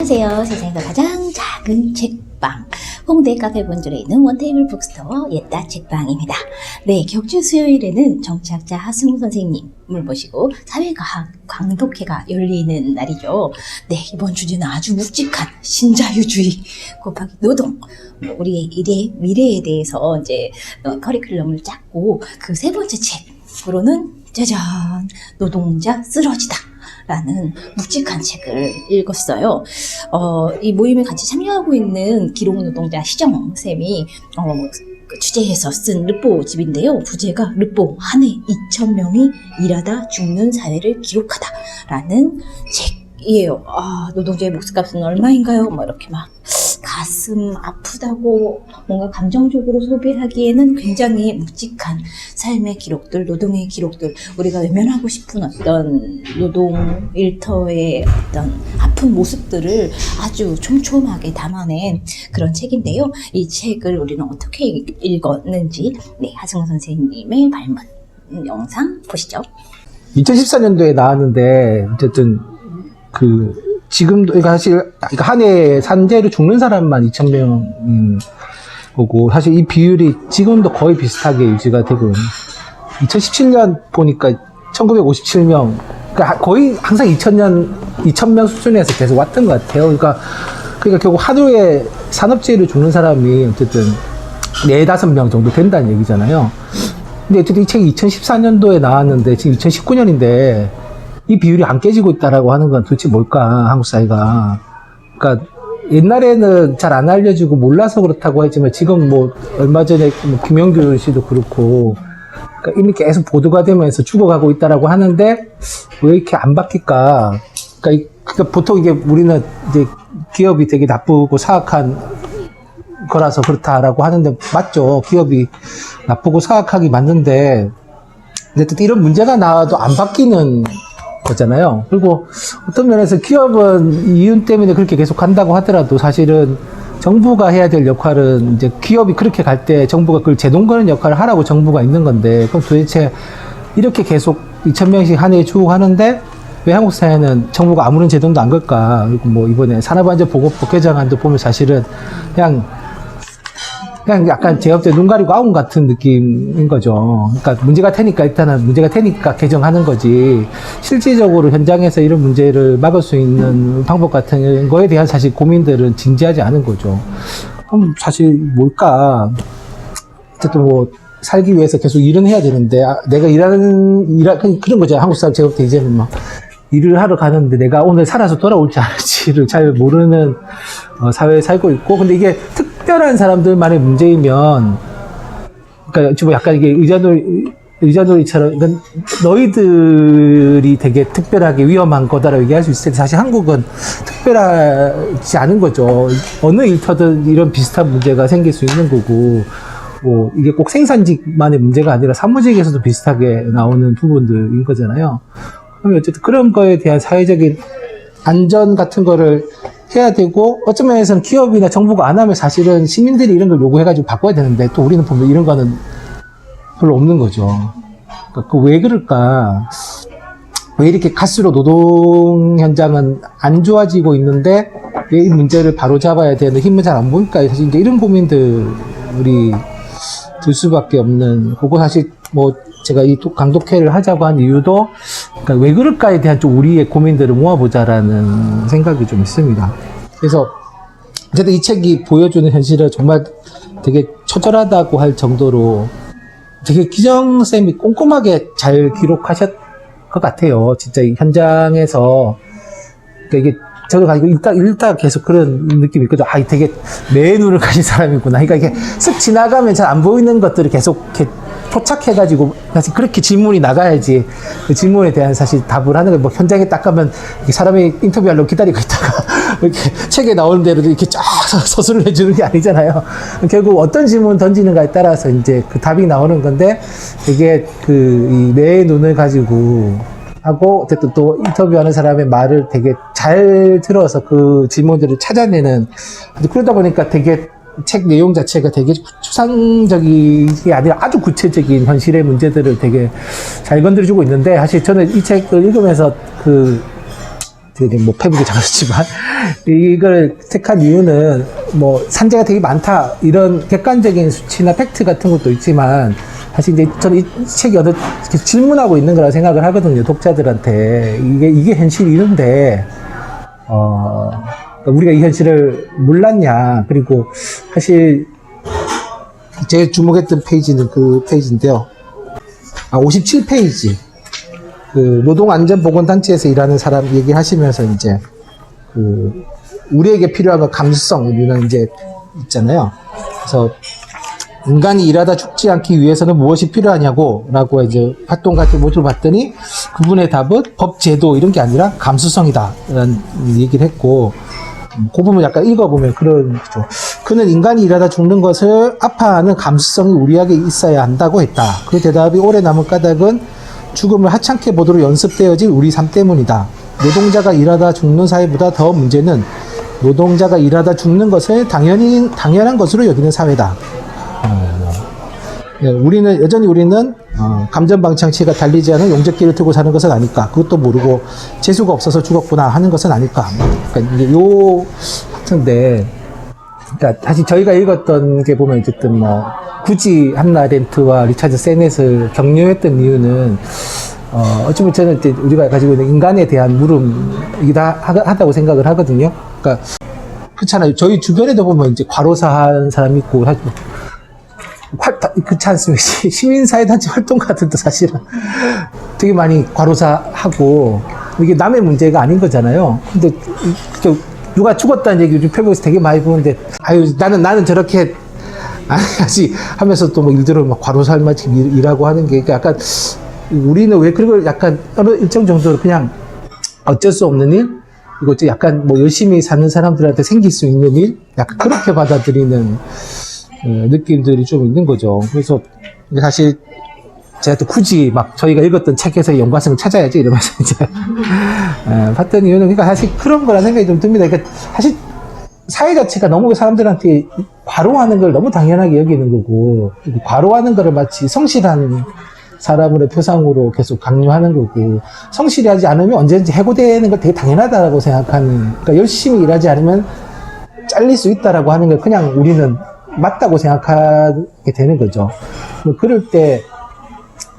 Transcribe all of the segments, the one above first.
안녕하세요. 세상에서 가장 작은 책방 홍대 카페 본점에 있는 원테이블 북스토어 옛다 책방입니다. 네, 격주 수요일에는 정치학자 하승우 선생님을 모시고 사회과학 광독회가 열리는 날이죠. 네, 이번 주제는 아주 묵직한 신자유주의 곱하기 노동, 우리의 일의 미래에 대해서 이제 커리큘럼을 짰고, 그 세 번째 책으로는 짜잔, 노동자 쓰러지다 라는 묵직한 책을 읽었어요. 이 모임에 같이 참여하고 있는 기록노동자 시정쌤이 그 주제에서 쓴 르포집인데요. 부제가 르포 한 해 2,000명이 일하다 죽는 사회를 기록하다 라는 책이에요. 노동자의 목숨값은 얼마인가요? 이렇게 막 가슴 아프다고 뭔가 감정적으로 소비하기에는 굉장히 묵직한 삶의 기록들, 노동의 기록들, 우리가 외면하고 싶은 어떤 노동 일터의 어떤 아픈 모습들을 아주 촘촘하게 담아낸 그런 책인데요. 이 책을 우리는 어떻게 읽었는지, 네, 하승우 선생님의 발문 영상 보시죠. 2014년도에 나왔는데, 어쨌든 지금도, 사실, 한 해에 산재로 죽는 사람만 2,000명인 거고, 사실 이 비율이 지금도 거의 비슷하게 유지가 되고, 2017년 보니까 1957명, 그러니까 거의 항상 2,000명 수준에서 계속 왔던 것 같아요. 그러니까 결국 하루에 산업재해로 죽는 사람이 어쨌든 4-5명 정도 된다는 얘기잖아요. 근데 어쨌든 이 책이 2014년도에 나왔는데, 지금 2019년인데, 이 비율이 안 깨지고 있다라고 하는 건 도대체 뭘까, 한국 사회가. 그러니까 옛날에는 잘 안 알려지고 몰라서 그렇다고 했지만 지금 얼마 전에 김영균 씨도 그렇고, 그러니까 이미 계속 보도가 되면서 죽어가고 있다라고 하는데 왜 이렇게 안 바뀔까? 그러니까 보통 이게 우리는 이제 기업이 되게 나쁘고 사악한 거라서 그렇다라고 하는데 맞죠. 기업이 나쁘고 사악하기 맞는데, 근데 또 이런 문제가 나와도 안 바뀌는 거잖아요. 그리고 어떤 면에서 기업은 이윤 때문에 그렇게 계속 한다고 하더라도 사실은 정부가 해야 될 역할은 이제 기업이 그렇게 갈 때 정부가 그걸 제동거는 역할을 하라고 정부가 있는 건데, 그럼 도대체 이렇게 계속 2,000명씩 한 해에 쭉 하는데 왜 한국 사회는 정부가 아무런 제동도 안 걸까? 그리고 이번에 산업안전보건법 개정안도 보면 사실은 그냥 약간 제업자 눈 가리고 아웅 같은 느낌인 거죠. 그러니까 문제가 되니까 일단은 문제가 되니까 개정하는 거지, 실질적으로 현장에서 이런 문제를 막을 수 있는 방법 같은 거에 대한 사실 고민들은 진지하지 않은 거죠. 그럼 사실 뭘까? 어쨌든 살기 위해서 계속 일은 해야 되는데, 내가 그런 거잖아요. 한국 사람 제업자 이제는 일을 하러 가는데 내가 오늘 살아서 돌아올지 않을지를 잘 모르는 사회에 살고 있고, 근데 이게 특별한 사람들만의 문제이면, 그러니까 좀 약간 이게 의자놀이처럼, 그러니까 너희들이 되게 특별하게 위험한 거다라고 얘기할 수 있을 텐데, 사실 한국은 특별하지 않은 거죠. 어느 일터든 이런 비슷한 문제가 생길 수 있는 거고, 이게 꼭 생산직만의 문제가 아니라 사무직에서도 비슷하게 나오는 부분들인 거잖아요. 그러면 어쨌든 그런 거에 대한 사회적인 안전 같은 거를 해야 되고, 어떤 면에서는 기업이나 정부가 안 하면 사실은 시민들이 이런 걸 요구해가지고 바꿔야 되는데, 또 우리는 보면 이런 거는 별로 없는 거죠. 그러니까 왜 그럴까? 왜 이렇게 갈수록 노동 현장은 안 좋아지고 있는데, 왜 이 문제를 바로 잡아야 되는 힘은 잘 안 보일까? 사실 이제 이런 고민들이 들 수밖에 없는, 그거 사실 제가 이 강독회를 하자고 한 이유도, 그러니까 왜 그럴까에 대한 좀 우리의 고민들을 모아보자라는 생각이 좀 있습니다. 그래서 어쨌든 이 책이 보여주는 현실은 정말 되게 처절하다고 할 정도로 되게 기정쌤이 꼼꼼하게 잘 기록하셨 것 같아요. 진짜 이 현장에서. 그러니까 이게 저도 가지고 읽다 계속 그런 느낌이 있거든요. 되게 내 눈을 가진 사람이구나. 그러니까 이게 쓱 지나가면 잘 안 보이는 것들을 계속 이렇게 포착해가지고, 사실 그렇게 질문이 나가야지 그 질문에 대한 사실 답을 하는 거예요. 현장에 딱 가면 사람이 인터뷰하려고 기다리고 있다가 이렇게 책에 나오는 대로 이렇게 쫙 서술을 해주는 게 아니잖아요. 결국 어떤 질문 던지는가에 따라서 이제 그 답이 나오는 건데, 이게 내 눈을 가지고 하고, 어쨌든 또 인터뷰하는 사람의 말을 되게 잘 들어서 그 질문들을 찾아내는, 그러다 보니까 되게 책 내용 자체가 되게 추상적이 아니라 아주 구체적인 현실의 문제들을 되게 잘 건드려주고 있는데, 사실 저는 이 책을 읽으면서 되게 뭐 페북이 작았지만 이걸 택한 이유는 뭐 산재가 되게 많다 이런 객관적인 수치나 팩트 같은 것도 있지만 사실 이제 저는 이 책이 어떤 질문하고 있는 거라고 생각을 하거든요. 독자들한테 이게 현실이 이런데 우리가 이 현실을 몰랐냐. 그리고 사실 제일 주목했던 페이지는 그 페이지인데요. 57페이지. 그 노동안전보건단체에서 일하는 사람 얘기하시면서 이제 그 우리에게 필요한 건 감수성 우리는 이제 있잖아요. 그래서 인간이 일하다 죽지 않기 위해서는 무엇이 필요하냐고 라고 이제 활동 같은 모듈을 봤더니 그분의 답은 법 제도 이런 게 아니라 감수성이다 라는 얘기를 했고 그 부분 약간 읽어보면 그런 거죠. 그는 인간이 일하다 죽는 것을 아파하는 감수성이 우리에게 있어야 한다고 했다. 그 대답이 오래 남은 까닭은 죽음을 하찮게 보도록 연습되어진 우리 삶 때문이다. 노동자가 일하다 죽는 사회보다 더 문제는 노동자가 일하다 죽는 것을 당연한 것으로 여기는 사회다. 여전히 우리는 감전방창치가 달리지 않은 용접기를 들고 사는 것은 아닐까. 그것도 모르고 재수가 없어서 죽었구나 하는 것은 아닐까. 그러니까 이제 요 같은데, 그러니까 사실 저희가 읽었던 게 보면 어쨌든 뭐 굳이 한나 아렌트와 리차드 세넷을 격려했던 이유는 어쩌면 저는 이제 우리가 가지고 있는 인간에 대한 물음이다 하다고 생각을 하거든요. 그러니까 그렇잖아요. 저희 주변에도 보면 이제 과로사한 사람 있고 사실 그렇지 않습니까? 시민사회단체 활동가들도 사실은 되게 많이 과로사하고 이게 남의 문제가 아닌 거잖아요. 근데 누가 죽었다는 얘기 요즘 페북에서 되게 많이 보는데 아유 나는 저렇게 안 해야지 하면서 또 뭐 일들을 막 과로살맞이 일하고 하는 게 약간 우리는 왜 그걸 약간 어느 일정 정도로 그냥 어쩔 수 없는 일 이거 약간 뭐 열심히 사는 사람들한테 생길 수 있는 일 약간 그렇게 받아들이는 느낌들이 좀 있는 거죠. 그래서 사실 제가 또 굳이 막 저희가 읽었던 책에서 연관성을 찾아야지 이러면서 이제 봤던 이유는 그러니까 사실 그런 거라 생각이 좀 듭니다. 그러니까 사실 사회 자체가 너무 사람들한테 과로하는 걸 너무 당연하게 여기는 거고 과로하는 거를 마치 성실한 사람으로의 표상으로 계속 강요하는 거고 성실히 하지 않으면 언제든지 해고되는 걸 되게 당연하다고 생각하는 그러니까 열심히 일하지 않으면 잘릴 수 있다라고 하는 걸 그냥 우리는 맞다고 생각하게 되는 거죠. 그럴 때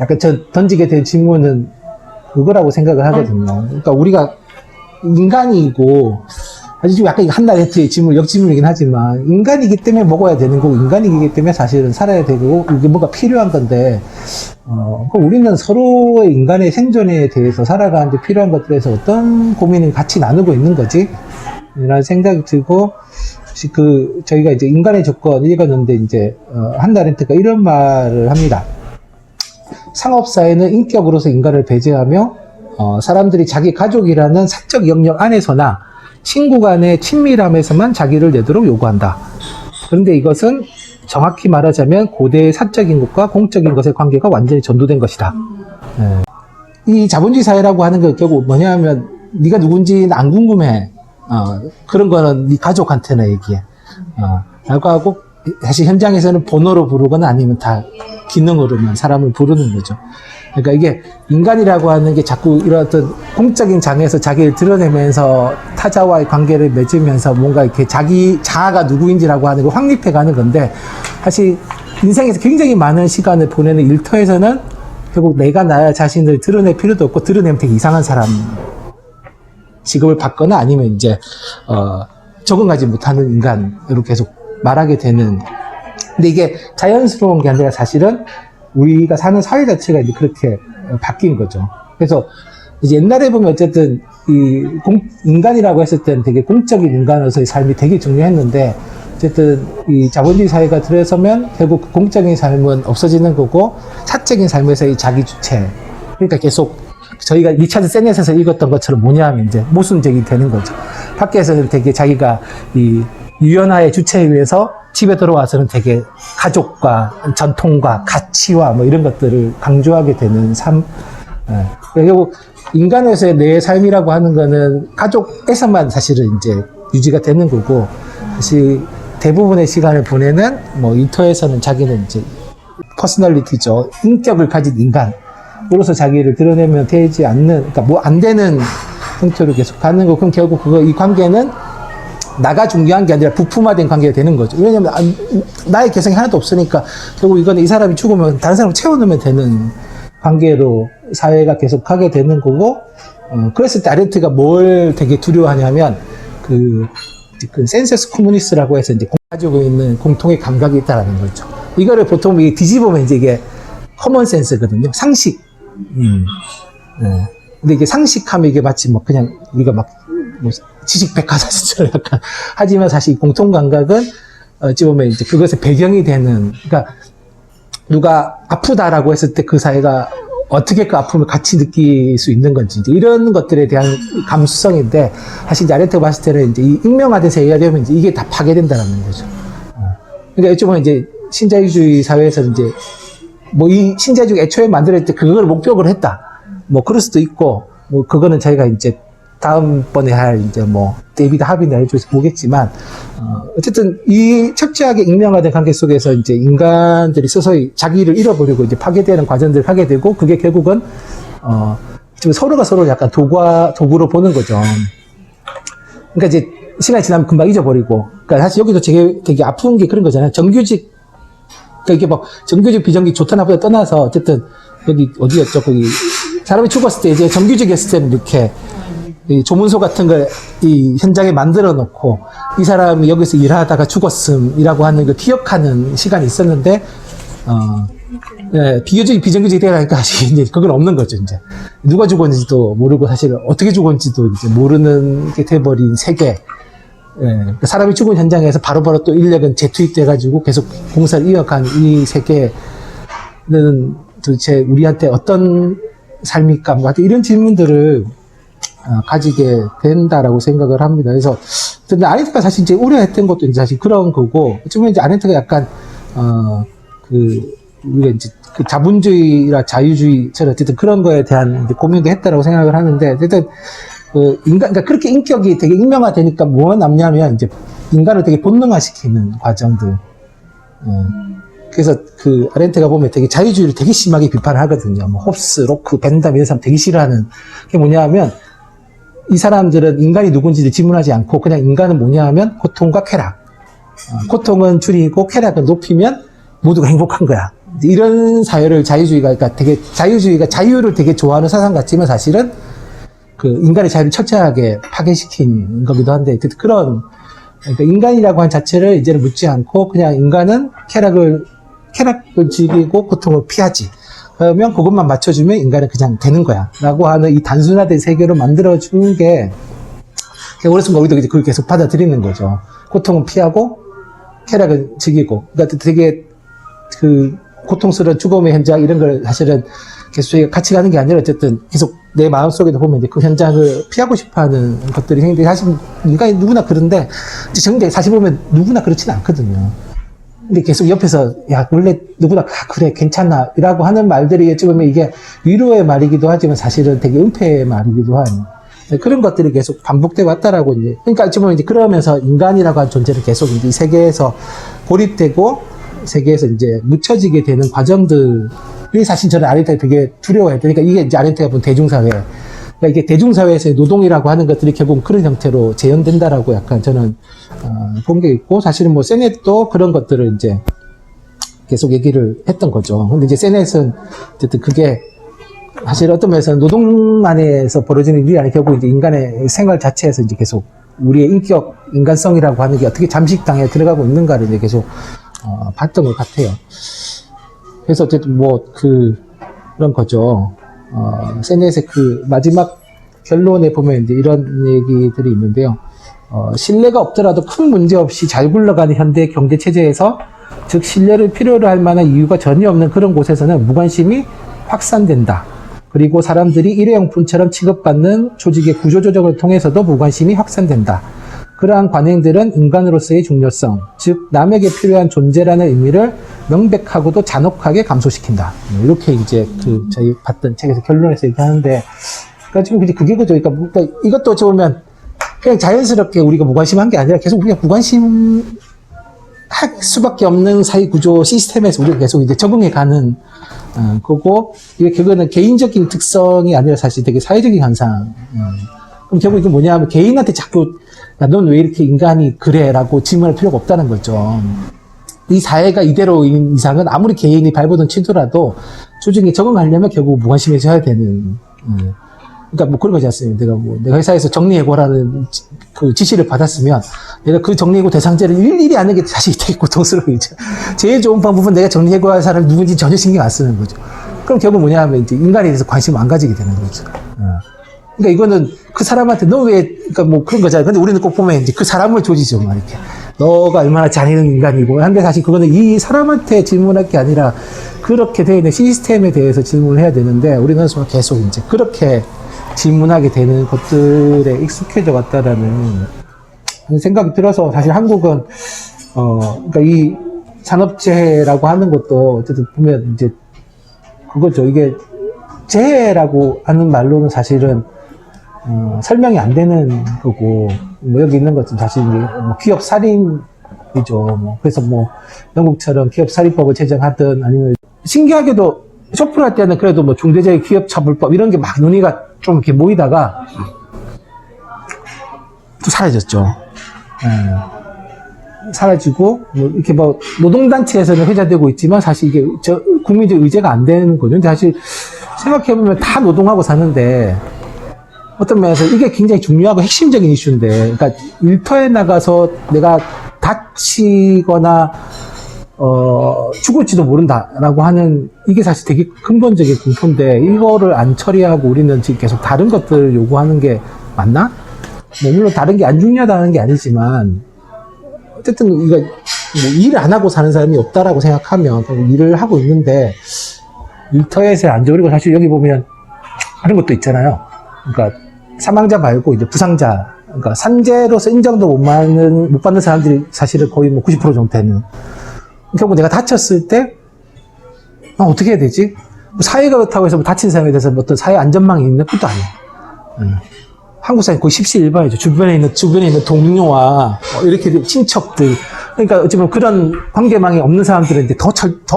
약간 저 던지게 된 질문은 그거라고 생각을 하거든요. 그러니까 우리가 인간이고 사실 지금 약간 한나레트의 질문, 역질문이긴 하지만 인간이기 때문에 먹어야 되는 거고 인간이기 때문에 사실은 살아야 되고 이게 뭔가 필요한 건데 우리는 서로의 인간의 생존에 대해서 살아가는데 필요한 것들에서 어떤 고민을 같이 나누고 있는 거지? 라는 생각이 들고 저희가 이제 인간의 조건 읽었는데 이제 한나렌트가 이런 말을 합니다. 상업사회는 인격으로서 인간을 배제하며 사람들이 자기 가족이라는 사적 영역 안에서나 친구 간의 친밀함에서만 자기를 내도록 요구한다. 그런데 이것은 정확히 말하자면 고대의 사적인 것과 공적인 것의 관계가 완전히 전도된 것이다. 이 자본주의 사회라고 하는 게 결국 뭐냐 하면 네가 누군지는 안 궁금해. 그런 거는 네 가족한테나 얘기해. 라고 하고 사실 현장에서는 번호로 부르거나 아니면 다 기능으로만 사람을 부르는 거죠. 그러니까 이게 인간이라고 하는 게 자꾸 이런 어떤 공적인 장에서 자기를 드러내면서 타자와의 관계를 맺으면서 뭔가 이렇게 자기 자아가 누구인지라고 하는 걸 확립해 가는 건데 사실 인생에서 굉장히 많은 시간을 보내는 일터에서는 결국 내가 나 자신을 드러낼 필요도 없고 드러내면 되게 이상한 사람 직업을 받거나 아니면 이제 적응하지 못하는 인간으로 계속 말하게 되는. 근데 이게 자연스러운 게 아니라 사실은 우리가 사는 사회 자체가 이제 그렇게 바뀐 거죠. 그래서 이제 옛날에 보면 어쨌든 인간이라고 했을 때는 되게 공적인 인간으로서의 삶이 되게 중요했는데 어쨌든 이 자본주의 사회가 들어서면 결국 공적인 삶은 없어지는 거고 사적인 삶에서의 자기 주체. 그러니까 계속 저희가 리차드 세넷에서 읽었던 것처럼 뭐냐 하면 이제 모순적이 되는 거죠. 밖에서는 되게 자기가 이 유연화의 주체에 의해서 집에 들어와서는 되게 가족과 전통과 가치와 뭐 이런 것들을 강조하게 되는 삶. 결국 인간에서의 내 삶이라고 하는 거는 가족에서만 사실은 이제 유지가 되는 거고, 사실 대부분의 시간을 보내는 뭐 일터에서는 자기는 이제 퍼스널리티죠. 인격을 가진 인간. 으로서 자기를 드러내면 되지 않는, 그러니까 뭐 안 되는 형태로 계속 가는 거. 그럼 결국 이 관계는 나가 중요한 게 아니라 부품화된 관계가 되는 거죠. 왜냐면 나의 개성이 하나도 없으니까 결국 이거는 이 사람이 죽으면 다른 사람을 채워넣으면 되는 관계로 사회가 계속 하게 되는 거고, 그랬을 때 아렌트가 뭘 되게 두려워하냐면 그 센서스 코무니스라고 해서 이제 가지고 있는 공통의 감각이 있다라는 거죠. 이거를 보통 뒤집으면 이제 이게 커먼 센스거든요. 상식. 네. 근데 이게 상식하면 이게 마치 뭐 그냥 우리가 막 뭐 지식 백과사전처럼 약간 하지만 사실 공통 감각은 어찌 보면 이제 그것의 배경이 되는, 그러니까 누가 아프다라고 했을 때 그 사회가 어떻게 그 아픔을 같이 느낄 수 있는 건지 이제 이런 것들에 대한 감수성인데, 사실 이제 아렌트가 봤을 때는 이제 이 익명화된 세계가 되면 이제 이게 다 파괴된다는 거죠. 그러니까 어찌 보면 이제 신자유주의 사회에서 이제 뭐 이 신자유주의 애초에 만들었을 때 그걸 목적으로 했다. 뭐 그럴 수도 있고, 뭐 그거는 저희가 이제 다음번에 할 이제 뭐 데이비드 하비나 해줘서 보겠지만, 어쨌든 이 철저하게 익명화된 관계 속에서 이제 인간들이 서서히 자기를 잃어버리고 이제 파괴되는 과정들을 하게 되고, 그게 결국은 지금 서로가 서로 약간 도구로 보는 거죠. 그러니까 이제 시간이 지나면 금방 잊어버리고, 그러니까 사실 여기도 되게 아픈 게 그런 거잖아요. 정규직, 그러니까 이게 뭐 정규직 비정규직 좋다 나쁘다 떠나서 어쨌든 여기 어디였죠? 거기 사람이 죽었을 때 이제 정규직이었을 때는 이렇게 이 조문서 같은 걸 이 현장에 만들어 놓고 이 사람이 여기서 일하다가 죽었음이라고 하는 걸 기억하는 시간이 있었는데, 예, 비정규직이 되니까 사실 이제 그건 없는 거죠. 이제 누가 죽었는지도 모르고 사실 어떻게 죽었는지도 이제 모르는 게 돼버린 세계. 예, 사람이 죽은 현장에서 바로바로 또 인력은 재투입돼가지고 계속 공사를 이어간 이 세계는 도대체 우리한테 어떤 삶일까? 뭐 하여튼 이런 질문들을 가지게 된다라고 생각을 합니다. 그래서 근데 아렌트가 사실 이제 오래 했던 것도 이제 사실 그런 거고, 어쩌면 이제 아렌트가 약간 우리가 이제 그 자본주의나 자유주의처럼 어쨌든 그런 거에 대한 이제 고민도 했다라고 생각을 하는데, 어쨌든 그러니까 그렇게 인격이 되게 익명화되니까 뭐가 남냐면 이제 인간을 되게 본능화시키는 과정들. 그래서 그 아렌트가 보면 되게 자유주의를 되게 심하게 비판을 하거든요. 뭐 홉스, 로크, 벤담 이런 사람 되게 싫어하는 게 뭐냐면, 이 사람들은 인간이 누군지를 질문하지 않고 그냥 인간은 뭐냐 하면 고통과 쾌락. 고통은 줄이고 쾌락은 높이면 모두가 행복한 거야. 이런 사회를 자유주의가, 그러니까 되게 자유주의가 자유를 되게 좋아하는 사상 같지만 사실은 그 인간의 자유를 철저하게 파괴시킨 거기도 한데, 그런, 그러니까 인간이라고 한 자체를 이제는 묻지 않고 그냥 인간은 쾌락을 즐기고 고통을 피하지. 그러면 그것만 맞춰주면 인간은 그냥 되는 거야. 라고 하는 이 단순화된 세계로 만들어주는 게, 어렸을 때 우리도 이제 그걸 계속 받아들이는 거죠. 고통은 피하고, 쾌락은 즐기고. 그러니까 되게 그 고통스러운 죽음의 현장 이런 걸 사실은 계속 저희가 같이 가는 게 아니라 어쨌든 계속 내 마음속에도 보면 이제 그 현장을 피하고 싶어 하는 것들이 생기는데, 사실 인간이 누구나 그런데, 이제 사실 보면 누구나 그렇지는 않거든요. 근데 계속 옆에서 야 원래 누구나 그래 괜찮아 이라고 하는 말들이 어찌 보면 이게 위로의 말이기도 하지만 사실은 되게 은폐의 말이기도 한 그런 것들이 계속 반복돼 왔다라고 이제, 그러니까 어찌 보면 이제 그러면서 인간이라고 하는 존재를 계속 이제 이 세계에서 고립되고 세계에서 이제 묻혀지게 되는 과정들이 사실 저는 아렌트가 되게 두려워해요. 그러니까 이게 이제 아렌트가 본 대중사회, 그러니까 이게 대중사회에서의 노동이라고 하는 것들이 결국 그런 형태로 재현된다라고 약간 저는 본 게 있고, 사실은 뭐 세넷도 그런 것들을 이제 계속 얘기를 했던 거죠. 근데 이제 세넷은 어쨌든 그게 사실 어떤 면에서는 노동 안에서 벌어지는 일이 아니라 결국 이제 인간의 생활 자체에서 이제 계속 우리의 인격, 인간성이라고 하는 게 어떻게 잠식당에 들어가고 있는가를 이제 계속 봤던 것 같아요. 그래서 어쨌든 뭐 그런 거죠. 세넷의 그 마지막 결론에 보면 이제 이런 얘기들이 있는데요. 신뢰가 없더라도 큰 문제 없이 잘 굴러가는 현대 경제 체제에서, 즉 신뢰를 필요로 할 만한 이유가 전혀 없는 그런 곳에서는 무관심이 확산된다. 그리고 사람들이 일회용품처럼 취급받는 조직의 구조조정을 통해서도 무관심이 확산된다. 그러한 관행들은 인간으로서의 중요성, 즉 남에게 필요한 존재라는 의미를 명백하고도 잔혹하게 감소시킨다. 이렇게 이제 저희 봤던 책에서 결론에서 얘기하는데, 그러니까 지금 이제 그게 그죠. 그러니까 이것도 어찌 보면 그냥 자연스럽게 우리가 무관심한 게 아니라 계속 그냥 무관심 할 수밖에 없는 사회 구조 시스템에서 우리가 계속 이제 적응해 가는 거고, 이게 그거는 개인적인 특성이 아니라 사실 되게 사회적인 현상. 그럼 결국 이게 뭐냐 하면 개인한테 자꾸, 넌 왜 이렇게 인간이 그래? 라고 질문할 필요가 없다는 거죠. 이 사회가 이대로인 이상은 아무리 개인이 밟아둔 치더라도 조직에 적응하려면 결국 무관심해져야 되는, 그러니까 뭐 그런 거지 않습니까? 내가 회사에서 정리해고라는 그 지시를 받았으면 내가 그 정리해고 대상자를 일일이 아는 게 사실 되게 고통스러워요. 제일 좋은 방법은 내가 정리해고할 사람이 누군지 전혀 신경 안 쓰는 거죠. 그럼 결국 뭐냐 하면 이제 인간에 대해서 관심을 안 가지게 되는 거죠. 그러니까 이거는 그 사람한테 너 왜, 그러니까 뭐 그런 거잖아요. 근데 우리는 꼭 보면 이제 그 사람을 조지죠. 막 이렇게. 너가 얼마나 잔인한 인간이고. 한데 사실 그거는 이 사람한테 질문할 게 아니라 그렇게 되어 있는 시스템에 대해서 질문을 해야 되는데 우리는 계속 이제 그렇게 질문하게 되는 것들에 익숙해져 왔다라는 생각이 들어서 사실 한국은, 그러니까 이 산업재해라고 하는 것도 어쨌든 보면 이제 그거죠. 이게 재해라고 하는 말로는 사실은 설명이 안 되는 거고, 뭐 여기 있는 것은 사실 뭐 기업 살인이죠. 뭐 그래서 뭐 영국처럼 기업 살인법을 제정하든 아니면 신기하게도 쇼프를 할 때는 그래도 뭐 중대재해 기업처벌법 이런 게 막 논의가 좀 이렇게 모이다가 또 사라졌죠. 사라지고 뭐 이렇게 뭐 노동단체에서는 회자되고 있지만 사실 이게 국민적 의제가 안 되는 거죠. 근데 사실 생각해보면 다 노동하고 사는데 어떤 면에서 이게 굉장히 중요하고 핵심적인 이슈인데, 그러니까 일터에 나가서 내가 다치거나 죽을지도 모른다라고 하는 이게 사실 되게 근본적인 공포인데 이거를 안 처리하고 우리는 지금 계속 다른 것들을 요구하는 게 맞나? 뭐 물론 다른 게 안 중요하다는 게 아니지만 어쨌든 이거 뭐 일을 안 하고 사는 사람이 없다라고 생각하면 일을 하고 있는데 일터에서 안 좋고, 그리고 사실 여기 보면 그런 것도 있잖아요. 그러니까 사망자 말고 이제 부상자, 그러니까 산재로서 인정도 못 받는 사람들이 사실은 거의 뭐 90% 정도 되는. 결국 내가 다쳤을 때 어떻게 해야 되지? 사회가 그렇다고 해서 뭐 다친 사람에 대해서 뭐 어떤 사회 안전망이 있는 것도 아니에요. 한국 사회 거의 십시일반이죠. 주변에 있는 동료와 이렇게 친척들. 그러니까 어찌보면 그런 관계망이 없는 사람들은 이제 더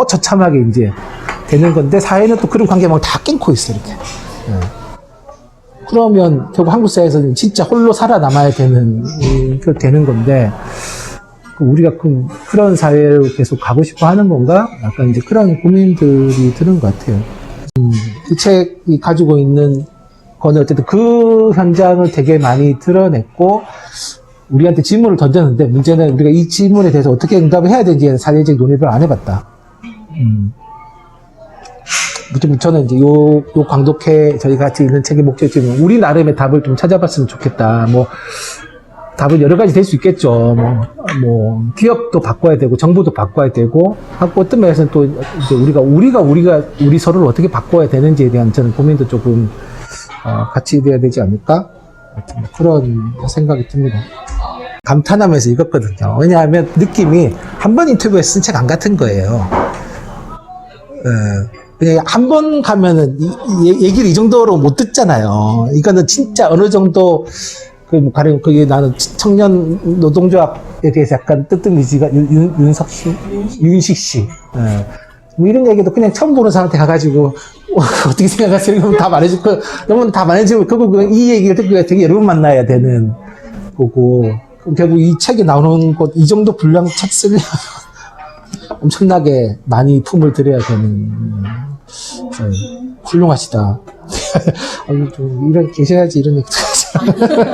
처참하게 이제 되는 건데, 사회는 또 그런 관계망을 다 끊고 있어, 이렇게. 그러면 결국 한국 사회에서는 진짜 홀로 살아남아야 되는 건데, 우리가 그런 사회로 계속 가고 싶어 하는 건가? 약간 이제 그런 고민들이 드는 것 같아요. 이 책이 가지고 있는 거는 어쨌든 그 현장을 되게 많이 드러냈고, 우리한테 질문을 던졌는데, 문제는 우리가 이 질문에 대해서 어떻게 응답을 해야 되는지는 사회적 논의를 안 해봤다. 저는 이제 요 광독회 저희 같이 있는 책의 목적지는 우리 나름의 답을 좀 찾아봤으면 좋겠다. 뭐, 답은 여러 가지 될 수 있겠죠. 뭐, 기업도 바꿔야 되고, 정부도 바꿔야 되고, 하고 어떤 면에서는 또 이제 우리 서로를 어떻게 바꿔야 되는지에 대한 저는 고민도 조금, 같이 돼야 되지 않을까? 그런 생각이 듭니다. 감탄하면서 읽었거든요. 왜냐하면 느낌이 한 번 인터뷰에서 쓴 책 안 같은 거예요. 그냥 한 번 가면은 얘기를 이 정도로 못 듣잖아요. 이거는 진짜 어느 정도 가령 그게 나는 청년 노동조합에 대해서 약간 뜨뜻미지가 윤식 씨. 뭐 이런 얘기도 그냥 처음 보는 사람한테 가가지고 어떻게 생각하세요? 그러면 다 말해줄 거, 너무 다 말해주면 결국 이 얘기를 듣기가 되게 여러 번 만나야 되는 거고, 결국 이 책에 나오는 것, 이 정도 분량 책 쓰려면 엄청나게 많이 품을 들여야 되는, 훌륭하시다. 이런, 계셔야지 이런 얘기도 하죠.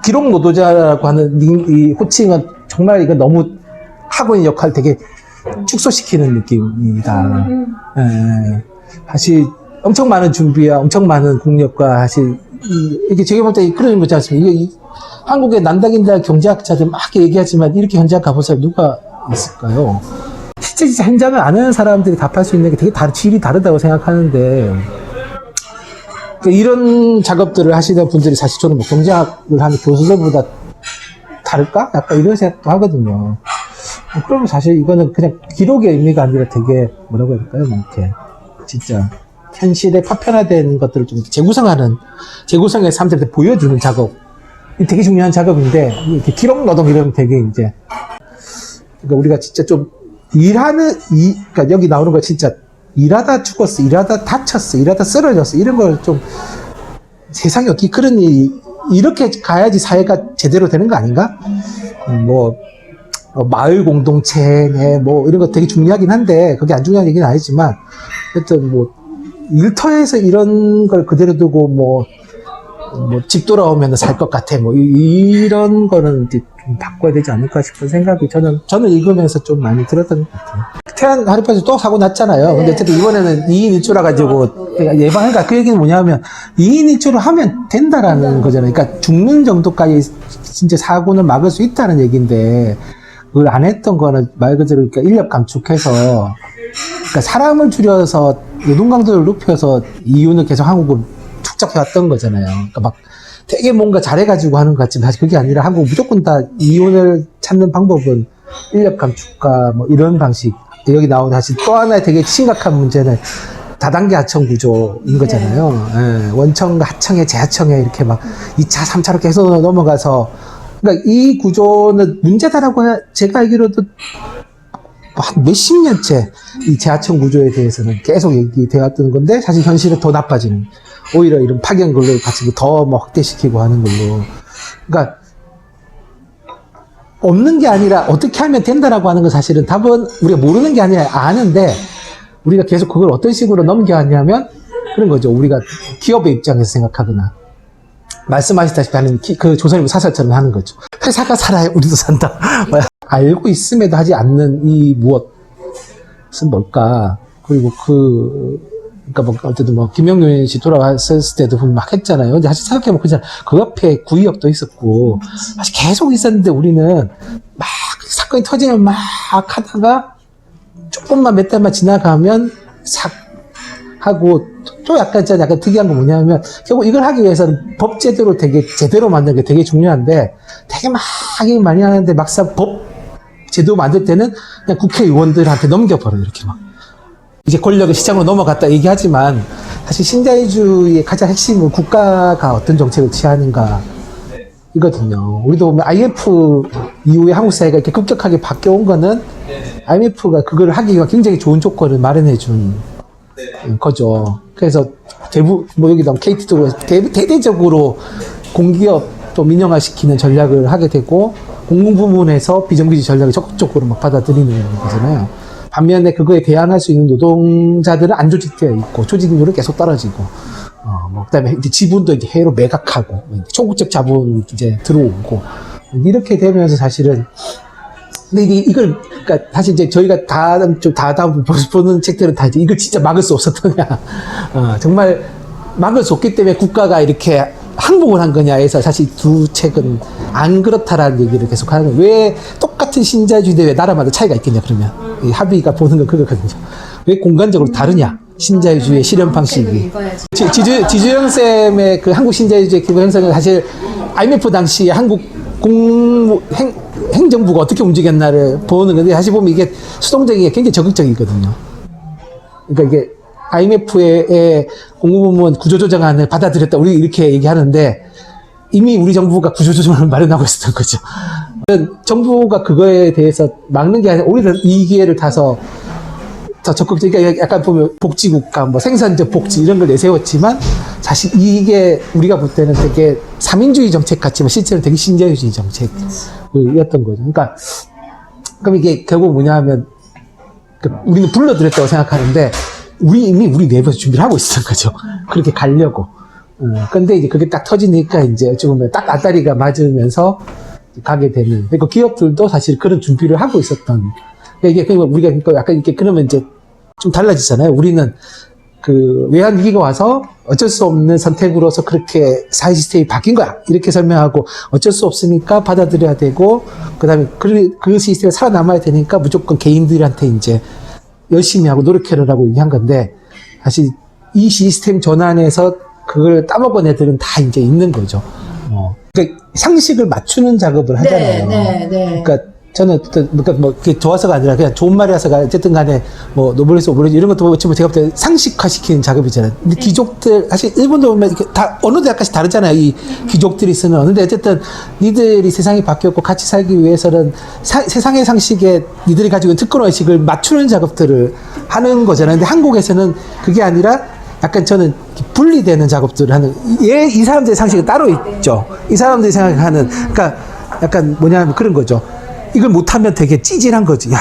기록 노동자라고 하는 이 호칭은 정말 이거 너무 하고 있는 역할 되게 축소시키는 느낌입니다. 사실 엄청 많은 준비와 엄청 많은 공력과 사실 이게 제가 볼 때 그런 거지 않습니까? 이게 한국의 난다긴다 경제학자들 막 얘기하지만 이렇게 현장 가본 사람 누가 있을까요? 실제 진짜 현장을 아는 사람들이 답할 수 있는 게 되게 질이 다르다고 생각하는데, 이런 작업들을 하시는 분들이 사실 저는 뭐 경제학을 하는 교수들보다 다를까? 약간 이런 생각도 하거든요. 그러면 사실 이거는 그냥 기록의 의미가 아니라 되게 뭐라고 해야 될까요? 뭐 이렇게 진짜 현실에 파편화된 것들을 좀 재구성의 사람들한테 보여주는 작업. 되게 중요한 작업인데, 이렇게 기록 노동 이러면 되게 이제 그러니까 우리가 진짜 좀 그러니까 여기 나오는 거 진짜 일하다 죽었어, 일하다 다쳤어, 일하다 쓰러졌어, 이런 걸 좀 세상에 어떻게 그런 일이 이렇게 가야지 사회가 제대로 되는 거 아닌가? 마을 공동체, 뭐, 이런 거 되게 중요하긴 한데, 그게 안 중요한 얘기는 아니지만, 하여튼 일터에서 이런 걸 그대로 두고, 집 돌아오면 살 것 같아, 이런 거는 이제 좀 바꿔야 되지 않을까 싶은 생각이 저는 읽으면서 좀 많이 들었던 것 같아요. 태안 하루파에서 또 사고 났잖아요. 근데 어쨌든 이번에는 2인 1조라 가지고 예방하니까 그 얘기는 뭐냐면 2인 1조로 하면 된다라는 거잖아요. 그러니까 죽는 정도까지 진짜 사고는 막을 수 있다는 얘기인데, 그걸 안 했던 거는 말 그대로 그러니까 인력 감축해서, 그러니까 사람을 줄여서 노동 강도를 높여서 이윤을 계속 한국은 축적해왔던 거잖아요. 그러니까 막 되게 뭔가 잘해가지고 하는 것 같지만 사실 그게 아니라 한국 무조건 다 이윤을 찾는 방법은 인력 감축과 이런 방식. 여기 나오는 사실 또 하나의 되게 심각한 문제는 다단계 하청 구조인 거잖아요. 예, 원청, 하청에, 재하청에 이렇게 막 2차, 3차로 계속 넘어가서, 그러니까 이 구조는 문제다라고 제가 알기로도 한 몇십 년째 이 재하청 구조에 대해서는 계속 얘기되었던 건데, 사실 현실은 더 나빠지는, 오히려 이런 파견 근로를 같이 더 확대시키고 하는 걸로. 그러니까 없는 게 아니라 어떻게 하면 된다라고 하는 건 사실은 답은 우리가 모르는 게 아니라 아는데, 우리가 계속 그걸 어떤 식으로 넘겨왔냐면 그런 거죠. 우리가 기업의 입장에서 생각하거나 말씀하셨다시피 하는 그 조선일보 사설처럼 하는 거죠. 회사가 살아야 우리도 산다. 알고 있음에도 하지 않는 이 무엇은 뭘까? 그리고 그러니까 어쨌든 김영렬 씨 돌아왔을 때도 막 했잖아요. 근데 사실 생각해보면 그 앞에 구의역도 있었고 사실 계속 있었는데 우리는 막 사건이 터지면 막 하다가 조금만 몇 달만 지나가면 하고 또 약간 특이한 건 뭐냐면 결국 이걸 하기 위해서는 법 제도를 되게 제대로 만드는 게 되게 중요한데 되게 막 하긴 많이 하는데 막상 법 제도 만들 때는 그냥 국회의원들한테 넘겨버려요. 이렇게 막 이제 권력의 시장으로 넘어갔다 얘기하지만 사실 신자유주의의 가장 핵심은 국가가 어떤 정책을 취하는가 이거든요. 우리도 보면 IMF 이후에 한국 사회가 이렇게 급격하게 바뀌어온 거는 IMF가 그걸 하기 위한 굉장히 좋은 조건을 마련해 준 거죠. 그래서 여기도 KT도 대대적으로 공기업 또 민영화시키는 전략을 하게 되고 공공부문에서 비정규직 전략을 적극적으로 막 받아들이는 거잖아요. 반면에 그거에 대항할 수 있는 노동자들은 안 조직되어 있고 조직률은 계속 떨어지고 그다음에 이제 지분도 이제 해외로 매각하고 초국적 자본이 이제 들어오고 이렇게 되면서 사실은 근데 이걸 그러니까 사실 이제 저희가 다음 보는 책들은 다 이제 이걸 진짜 막을 수 없었더냐 정말 막을 수 없기 때문에 국가가 이렇게 항복을 한 거냐 해서 사실 두 책은 안 그렇다라는 얘기를 계속 하는 거예요. 왜 똑같은 신자유주의인데 왜 나라마다 차이가 있겠냐 그러면 이 합의가 보는 건 그거거든요. 왜 공간적으로 다르냐 신자유주의의 실현 방식이. 지주영 쌤의 그 한국 신자유주의 기본 형성은 사실 IMF 당시 한국 행정부가 어떻게 움직였나를 보는 건데 사실 보면 이게 수동적이게 굉장히 적극적이거든요. 그러니까 이게 IMF의 공무부문 구조조정안을 받아들였다 우리 이렇게 얘기하는데 이미 우리 정부가 구조조정안을 마련하고 있었던 거죠. 정부가 그거에 대해서 막는 게 아니라 오히려 이 기회를 타서 더 적극적이게 그러니까 약간 보면 복지국가 생산적 복지 이런 걸 내세웠지만 사실 이게 우리가 볼 때는 되게 삼인주의 정책 같지만 실제로 되게 신자유주의 정책이었던 거죠. 그러니까 그럼 이게 결국 뭐냐 하면 우리는 불러들였다고 생각하는데 이미 우리 내부에서 준비를 하고 있었던 거죠. 그렇게 가려고. 근데 이제 그게 딱 터지니까 이제 어찌 보면 딱 아다리가 맞으면서 가게 되는. 그러니까 기업들도 사실 그런 준비를 하고 있었던. 이게 우리가 약간 이렇게 그러면 이제 좀 달라지잖아요. 우리는 그 외환 위기가 와서 어쩔 수 없는 선택으로서 그렇게 사회 시스템이 바뀐 거야. 이렇게 설명하고 어쩔 수 없으니까 받아들여야 되고 그다음에 그 시스템이 살아남아야 되니까 무조건 개인들한테 이제 열심히 하고 노력해라라고 얘기한 건데 사실 이 시스템 전환에서 그걸 따먹은 애들은 다 이제 있는 거죠. 그러니까 상식을 맞추는 작업을 하잖아요. 그러니까 저는 어쨌든 뭐 그게 좋아서가 아니라 그냥 좋은 말이라서가 어쨌든 간에 뭐 노블레스 오블레스 이런 것도 보면 제가 볼 때 상식화시키는 작업이잖아요. 근데 귀족들 사실 일본도 보면 이렇게 다 어느 대학까지 다르잖아요. 이 귀족들이 쓰는 언어인데 어쨌든 니들이 세상이 바뀌었고 같이 살기 위해서는 세상의 상식에 니들이 가지고 있는 특권 의식을 맞추는 작업들을 하는 거잖아요. 근데 한국에서는 그게 아니라 약간 저는 분리되는 작업들을 하는 이 사람들의 상식은 따로 있죠. 이 사람들이 생각하는 그러니까 약간 뭐냐면 그런 거죠. 이걸 못하면 되게 찌질한 거지. 야,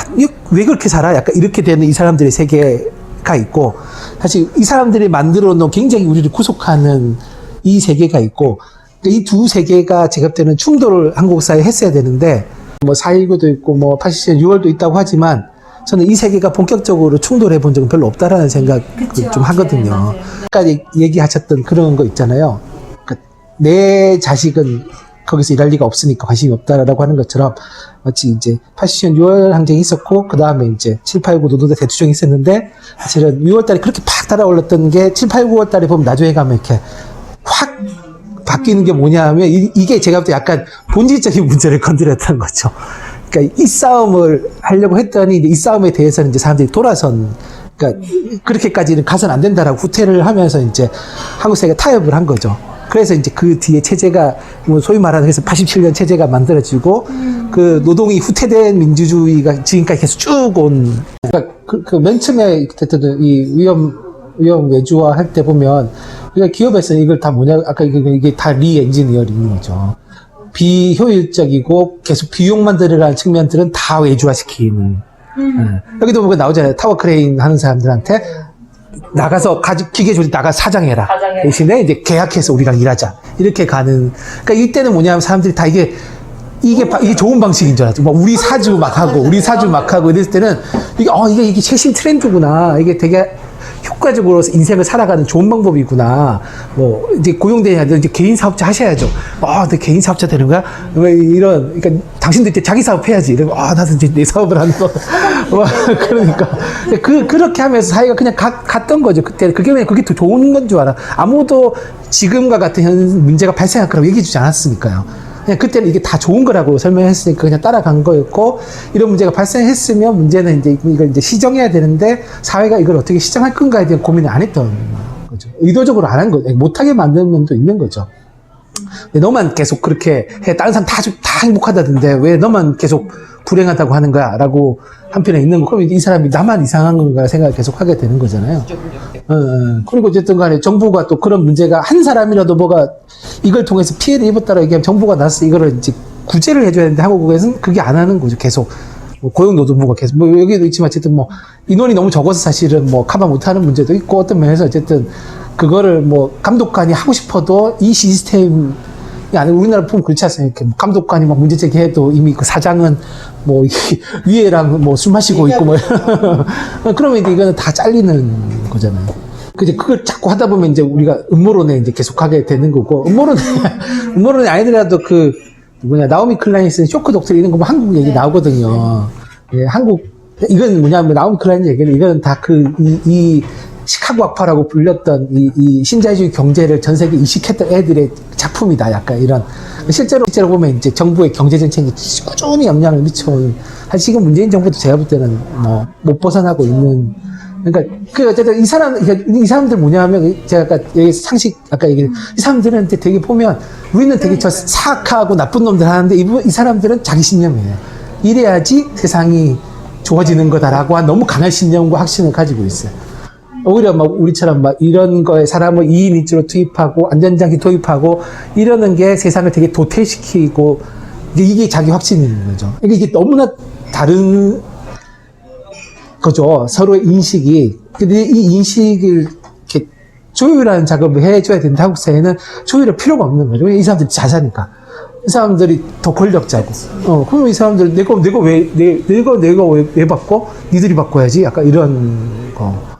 왜 그렇게 살아? 약간 이렇게 되는 이 사람들의 세계가 있고, 사실 이 사람들이 만들어 놓은 굉장히 우리를 구속하는 이 세계가 있고, 이 두 세계가 제가 볼 때는 충돌을 한국 사회에 했어야 되는데, 뭐 4.19도 있고, 뭐 87년 6월도 있다고 하지만, 저는 이 세계가 본격적으로 충돌해 본 적은 별로 없다라는 생각을 좀 하거든요. 아까 얘기하셨던 그런 거 있잖아요. 그러니까 내 자식은 거기서 일할 리가 없으니까 관심이 없다라고 하는 것처럼 마치 이제 80년 6월 항쟁이 있었고 그 다음에 이제 7.89 노동자 대투쟁이 있었는데 사실은 6월 달에 그렇게 팍 달아올랐던 게 7.89월 달에 보면 나중에 가면 이렇게 확 바뀌는 게 뭐냐 하면 이게 제가 볼 때 약간 본질적인 문제를 건드렸던 거죠. 그러니까 이 싸움을 하려고 했더니 이 싸움에 대해서는 이제 사람들이 돌아선 그러니까 그렇게까지는 가서는 안 된다라고 후퇴를 하면서 이제 한국 사회가 타협을 한 거죠. 그래서 이제 그 뒤에 체제가 뭐 소위 말하는 그래서 87년 체제가 만들어지고 그 노동이 후퇴된 민주주의가 지금까지 계속 쭉 온. 그러니까 그 맨 처음에 이 위험 외주화 할 때 보면 우리가 기업에서는 이걸 다 뭐냐 아까 이게 다 리엔지니어링인 거죠. 비효율적이고 계속 비용만 들어가는 측면들은 다 외주화시키는. 여기도 보면 나오잖아요. 타워 크레인 하는 사람들한테 나가서 기계 조립 나가 사장해라. 대신에 이제 계약해서 우리랑 일하자. 이렇게 가는. 그러니까 이때는 뭐냐면 사람들이 다 이게 좋은 방식인 줄 알았죠. 막 우리 사주 막 하고 이랬을 때는 이게 최신 트렌드구나. 이게 되게 효과적으로 인생을 살아가는 좋은 방법이구나. 뭐, 이제 고용대회도 이제 개인 사업자 하셔야죠. 너 개인 사업자 되는 거야? 왜 그러니까 당신도 이제 자기 사업 해야지. 이러고, 나도 이제 내 사업을 하는 거. 그러니까. 그렇게 하면서 사회가 그냥 갔던 거죠. 그때. 그게 더 좋은 건 줄 알아. 아무도 지금과 같은 문제가 발생할 거라고 얘기해 주지 않았으니까요. 그냥 그때는 이게 다 좋은 거라고 설명했으니까 그냥 따라간 거였고, 이런 문제가 발생했으면 문제는 이제 이걸 이제 시정해야 되는데, 사회가 이걸 어떻게 시정할 건가에 대한 고민을 안 했던 거죠. 의도적으로 안 한 거죠. 못하게 만드는 면도 있는 거죠. 너만 계속 그렇게 해. 다른 사람 다 행복하다던데, 왜 너만 계속 불행하다고 하는 거야? 라고 한편에 있는 거. 그럼 이 사람이 나만 이상한 건가 생각을 계속 하게 되는 거잖아요. 그리고 어쨌든 간에 정부가 또 그런 문제가 한 사람이라도 뭐가 이걸 통해서 피해를 입었다라고 얘기하면 정부가 나서 이거를 이제 구제를 해줘야 되는데 한국에서는 그게 안 하는 거죠. 계속. 고용노동부가 계속. 여기도 있지만 어쨌든 인원이 너무 적어서 사실은 커버 못하는 문제도 있고 어떤 면에서 어쨌든 그거를 감독관이 하고 싶어도 이 시스템이 아니고 우리나라 보면 그렇지 않습니까? 감독관이 문제 제기해도 이미 그 사장은 위에랑 술 마시고 있고 그러면 이제 이거는 다 잘리는 거잖아요. 그걸 자꾸 하다 보면 이제 우리가 음모론에 이제 계속하게 되는 거고, 음모론이 아니더라도 나오미 클라인이 쓴 쇼크 독트린 이런 거 보면 한국 얘기 나오거든요. 예, 이건 뭐냐면 나오미 클라인 얘기는 이건 다 이 시카고 학파라고 불렸던 이 신자유주의 경제를 전 세계에 이식했던 애들의 작품이다. 약간 이런. 실제로 보면 이제 정부의 경제 정책이 꾸준히 영향을 미쳐온, 사실 지금 문재인 정부도 제가 볼 때는 못 벗어나고 있는, 그러니까 어쨌든 이 사람들 뭐냐면 제가 아까 아까 얘기한 이 사람들은 되게 보면 우리는 되게 사악하고 나쁜 놈들 하는데 이 사람들은 자기 신념이에요. 이래야지 세상이 좋아지는 거다라고 한 너무 강한 신념과 확신을 가지고 있어요. 오히려 우리처럼 이런 거에 사람을 2인 1조로 투입하고 안전장치 도입하고 이러는 게 세상을 되게 도태시키고 이게 자기 확신인 거죠. 그러니까 이게 너무나 다른 거죠. 서로의 인식이. 근데 이 인식을 이렇게 조율하는 작업을 해줘야 되는데 한국 사회는 조율할 필요가 없는 거죠. 이 사람들이 잘 사니까. 이 사람들이 더 권력자고. 그럼 이 사람들 내가 왜 받고? 니들이 바꿔야지. 약간 이런 거.